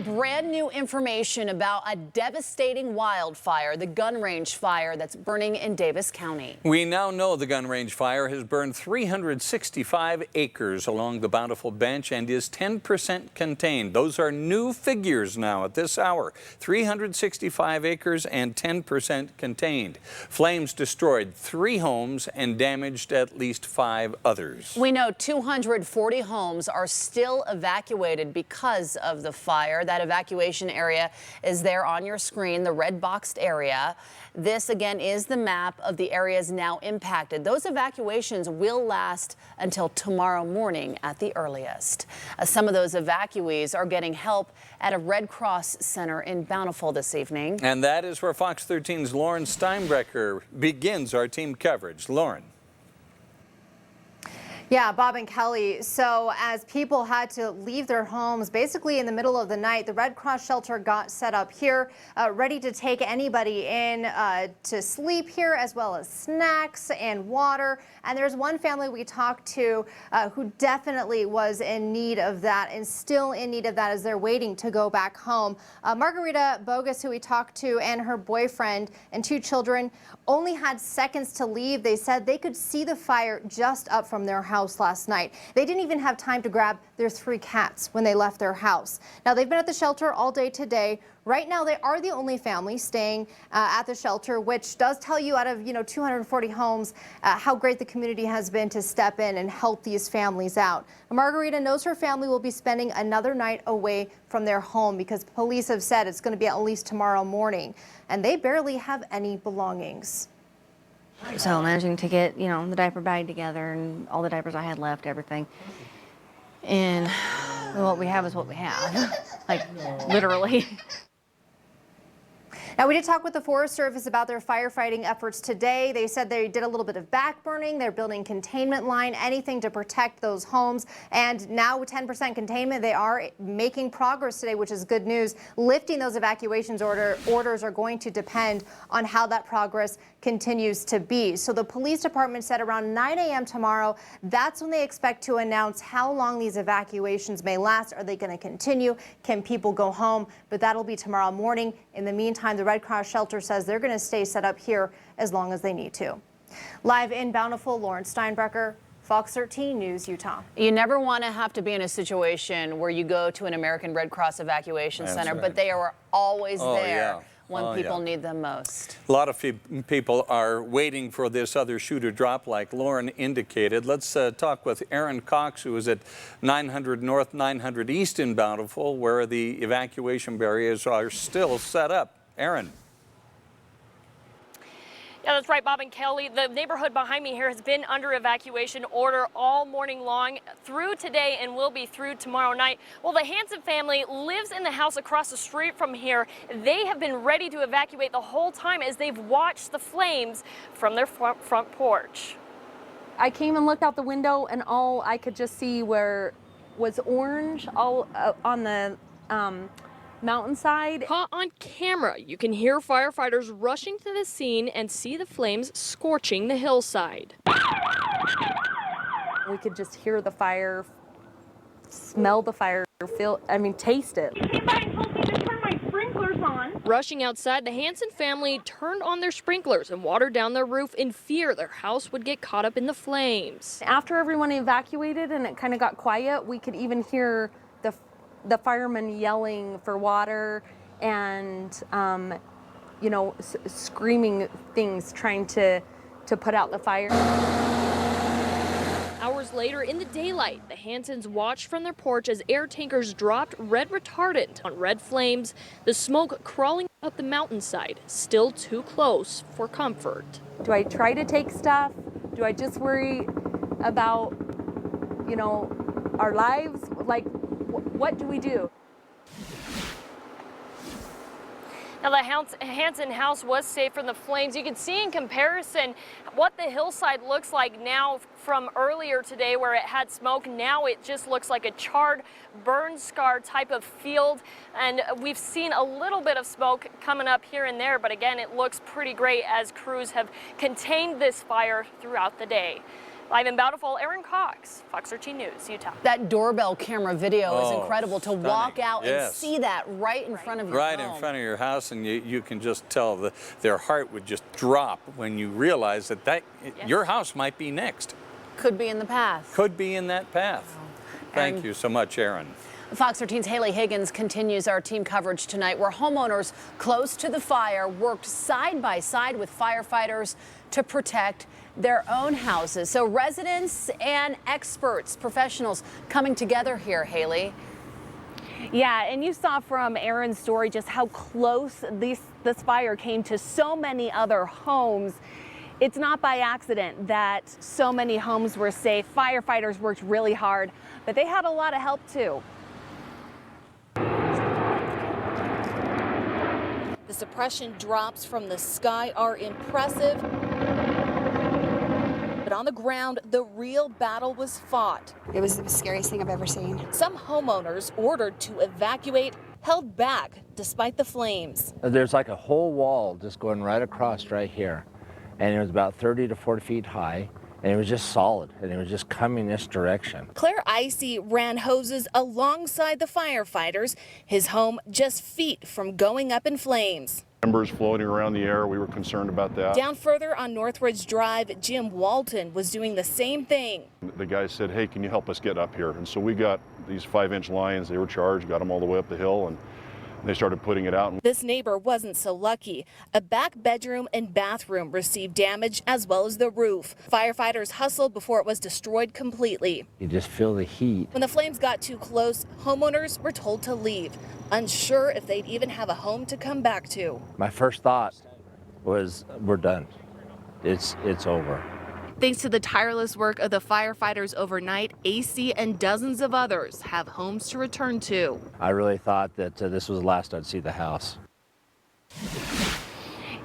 Brand new information about a devastating wildfire, the gun range fire that's burning in Davis County. We now know the gun range fire has burned 365 acres along the Bountiful Bench and is 10% contained. Those are new figures now at this hour. 365 acres and 10% contained. Flames destroyed 3 homes and damaged at least 5 others. We know 240 homes are still evacuated because of the fire. That evacuation area is there on your screen, the red boxed area. This again is the map of the areas now impacted. Those evacuations will last until tomorrow morning at the earliest. Some of those evacuees are getting help at a Red Cross center in Bountiful this evening. And that is where Fox 13's Lauren Steinbrecher begins our team coverage. Lauren. Yeah, Bob and Kelly. So as people had to leave their homes basically in the middle of the night, the Red Cross shelter got set up here, ready to take anybody in to sleep here, as well as snacks and water. And there's one family we talked to who definitely was in need of that and still in need of that as they're waiting to go back home. Margarita Bogus, who we talked to, and her boyfriend and 2 children only had seconds to leave. They said they could see the fire just up from their house last night. They didn't even have time to grab their 3 cats when they left their house. Now they've been at the shelter all day today. Right now they are the only family staying at the shelter, which does tell you out of 240 homes how great the community has been to step in and help these families out. Margarita knows her family will be spending another night away from their home because police have said it's going to be at least tomorrow morning, and they barely have any belongings. So managing to get, the diaper bag together and all the diapers I had left, everything. And what we have is what we have, like literally. Now, we did talk with the Forest Service about their firefighting efforts today. They said they did a little bit of backburning. They're building containment line, anything to protect those homes. And now with 10% containment, they are making progress today, which is good news. Lifting those evacuations orders are going to depend on how that progress continues to be. So the police department said around 9 a.m. tomorrow, that's when they expect to announce how long these evacuations may last. Are they going to continue? Can people go home? But that'll be tomorrow morning. In the meantime, the Red Cross shelter says they're going to stay set up here as long as they need to. Live in Bountiful, Lauren Steinbrecher, Fox 13 News, Utah. You never want to have to be in a situation where you go to an American Red Cross evacuation center, right. But they are always there when people yeah. need them most. A lot of people are waiting for this other shoe to drop, like Lauren indicated. Let's talk with Aaron Cox, who is at 900 North, 900 East in Bountiful, where the evacuation barriers are still set up. Aaron. Yeah, that's right, Bob and Kelly. The neighborhood behind me here has been under evacuation order all morning long, through today, and will be through tomorrow night. Well, the Hansen family lives in the house across the street from here. They have been ready to evacuate the whole time as they've watched the flames from their front porch. I came and looked out the window, and all I could just see was orange all on the mountainside. Caught on camera, you can hear firefighters rushing to the scene and see the flames scorching the hillside. We could just hear the fire, smell the fire, taste it. He came by and told me to turn my sprinklers on. Rushing outside, the Hansen family turned on their sprinklers and watered down their roof in fear their house would get caught up in the flames. After everyone evacuated and it kind of got quiet, we could even hear the firemen yelling for water and, screaming things, trying to put out the fire. Hours later, in the daylight, the Hansens watched from their porch as air tankers dropped red retardant on red flames, the smoke crawling up the mountainside, still too close for comfort. Do I try to take stuff? Do I just worry about, our lives? What do we do? Now, the Hansen house was safe from the flames. You can see in comparison what the hillside looks like now from earlier today where it had smoke. Now it just looks like a charred, burn scar type of field. And we've seen a little bit of smoke coming up here and there, but again, it looks pretty great as crews have contained this fire throughout the day. Live in Bountiful, Aaron Cox, Fox 13 News, Utah. That doorbell camera video is Oh, incredible to stunning. walk out and Yes. see that right in front of your Right home. in front of your house, and you can just tell their heart would just drop when you realize that your house might be next. Could be in the path. Could be in that path. Thank you so much, Aaron. Fox 13's Haley Higgins continues our team coverage tonight, where homeowners close to the fire worked side by side with firefighters to protect their own houses. So residents and experts, professionals coming together here, Haley. Yeah, and you saw from Aaron's story just how close this fire came to so many other homes. It's not by accident that so many homes were safe. Firefighters worked really hard, but they had a lot of help too. The suppression drops from the sky are impressive, but on the ground, the real battle was fought. It was the scariest thing I've ever seen. Some homeowners ordered to evacuate held back despite the flames. There's like a whole wall just going right across right here, and it was about 30 to 40 feet high, and it was just solid, and it was just coming this direction. Claire Icy ran hoses alongside the firefighters, his home just feet from going up in flames. Embers floating around the air, we were concerned about that. Down further on Northridge Drive, Jim Walton was doing the same thing. The guy said, hey, can you help us get up here? And so we got these 5-inch lines, they were charged, got them all the way up the hill, and they started putting it out. This neighbor wasn't so lucky. A back bedroom and bathroom received damage, as well as the roof. Firefighters hustled before it was destroyed completely. You just feel the heat. When the flames got too close, homeowners were told to leave, unsure if they'd even have a home to come back to. My first thought was, we're done. It's over. Thanks to the tireless work of the firefighters overnight, AC and dozens of others have homes to return to. I really thought that this was the last I'd see the house.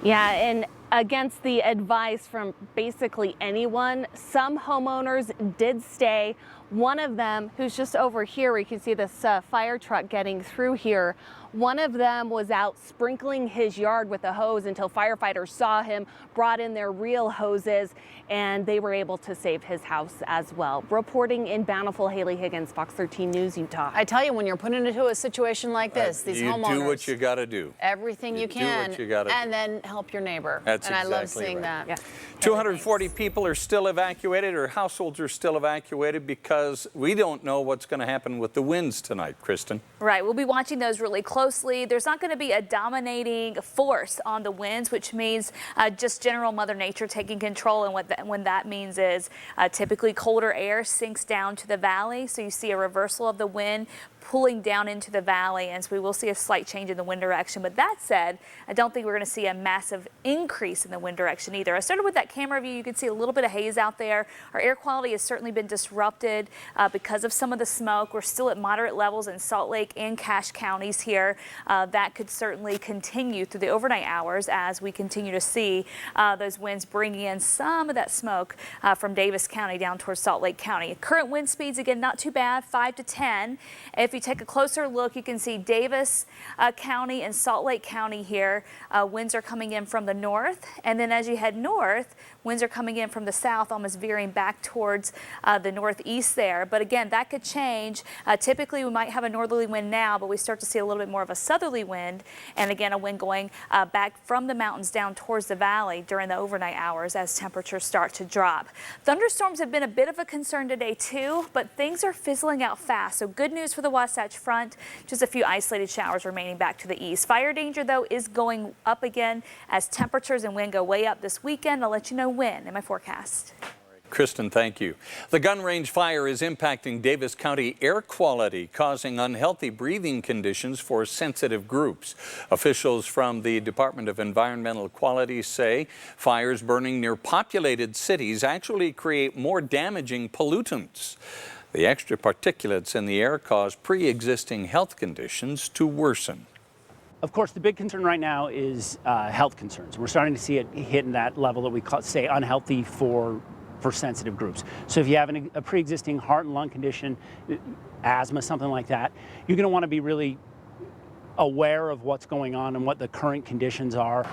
Yeah, and against the advice from basically anyone, some homeowners did stay. One of them, who's just over here, where you can see this fire truck getting through here, one of them was out sprinkling his yard with a hose until firefighters saw him, brought in their real hoses, and they were able to save his house as well. Reporting in Bountiful, Haley Higgins, Fox 13 News, Utah. I tell you, when you're put into a situation like this, these homeowners, You do what you got to do. everything you do can, what you gotta and do. then help your neighbor. That's and I love exactly seeing right. that. Yeah. 240 people are still evacuated, or households are still evacuated, because we don't know what's going to happen with the winds tonight, Kristen. Right, we'll be watching those really closely. There's not going to be a dominating force on the winds, which means just general Mother Nature taking control. And when that means is typically colder air sinks down to the valley, so you see a reversal of the wind pulling down into the valley, and so we will see a slight change in the wind direction. But that said, I don't think we're going to see a massive increase in the wind direction either. I started with that camera view. You can see a little bit of haze out there. Our air quality has certainly been disrupted because of some of the smoke. We're still at moderate levels in Salt Lake and Cache counties here. That could certainly continue through the overnight hours as we continue to see those winds bringing in some of that smoke from Davis County down towards Salt Lake County. Current wind speeds, again, not too bad, 5 to 10. If you take a closer look, you can see Davis County and Salt Lake County here. Winds are coming in from the north, and then as you head north, winds are coming in from the south, almost veering back towards the northeast there. But again, that could change. Typically, we might have a northerly wind now, but we start to see a little bit more of a southerly wind, and again, a wind going back from the mountains down towards the valley during the overnight hours as temperatures start to drop. Thunderstorms have been a bit of a concern today too, but things are fizzling out fast. So good news for the Wasatch Front, just a few isolated showers remaining back to the east. Fire danger, though, is going up again as temperatures and wind go way up this weekend. I'll let you know when in my forecast. Kristen, thank you. The gun range fire is impacting Davis County air quality, causing unhealthy breathing conditions for sensitive groups. Officials from the Department of Environmental Quality say fires burning near populated cities actually create more damaging pollutants. The extra particulates in the air cause pre-existing health conditions to worsen. Of course, the big concern right now is health concerns. We're starting to see it hitting that level that we say unhealthy for sensitive groups. So if you have a pre-existing heart and lung condition, asthma, something like that, you're going to want to be really aware of what's going on and what the current conditions are.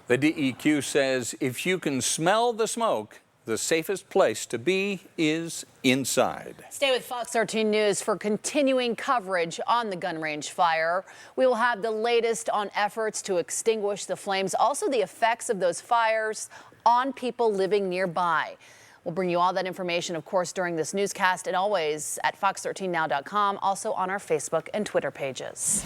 The DEQ says if you can smell the smoke, the safest place to be is inside. Stay with Fox 13 News for continuing coverage on the gun range fire. We will have the latest on efforts to extinguish the flames, also the effects of those fires on people living nearby. We'll bring you all that information, of course, during this newscast and always at fox13now.com, also on our Facebook and Twitter pages.